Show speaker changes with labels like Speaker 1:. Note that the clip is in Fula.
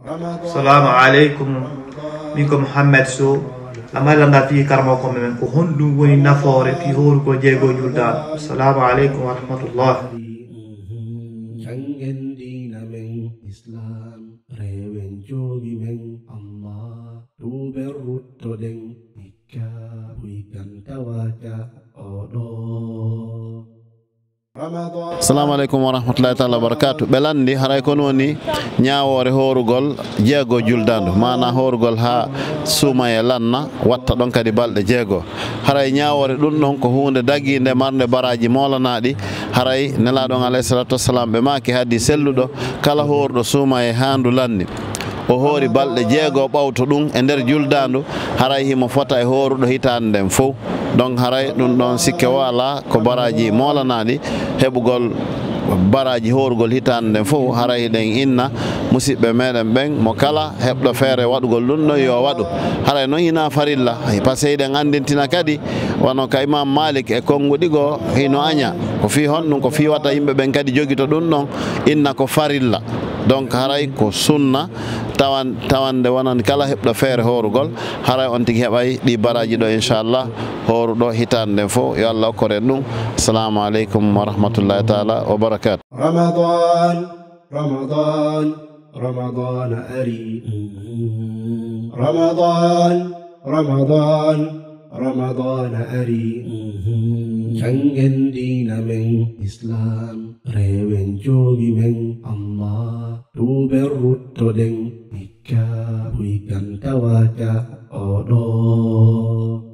Speaker 1: Assalamu alaikum. Miko Muhammad So. Amala nga fi karma ko men ko hondu woni nafoore fi horu ko jeego julda. Assalamu alaikum wa rahmatullah.
Speaker 2: Jangen dina men Islam rewen jogi men Allah tu berrutto den ikka buikan tawaja odo.
Speaker 3: Assalamu alaikum wa rahmatullahi ta'ala wa barakatuh. Belandi haray ko woni nyaawore horugol jeego juldando mana horugol ha sumaye lanna watta don kadi balde jeego haray nyaawore dun don ko hunde daginde marde baraji molanadi haray neladon alayhi salatu wassalam be maki haddi selludo kala hordo sumaye handu lanni o hori balde jeego bawto dum e der juldando haray himo fota e horudo hitande den fo donc haray dum don sikke wala ko baraji molanadi hebugol baraji horugol hitande den fo haray den inna musibbe meden ben mo kala hebdo fere wadugol dum no yo wadu haray non hina farilla passé den andintina kadi wono ka Imam Malik e kongudigo hino anya ko fi honnum ko fi wata yimbe ben kadi jogito dum non inna ko farilla donc haray ko sunna tawande wonan kala hebdo fere horugol haray on tigi hebay di baraji do inshallah horudo hitande fo yo Allah ko ren dum. Assalamu alaikum wa rahmatullahi ta'ala wa barakatuh.
Speaker 2: Ramadan ari Ramadan ari jangen dina men Islam rewen jogi men Allah tu berrutto den ikka buikan tawaja odo.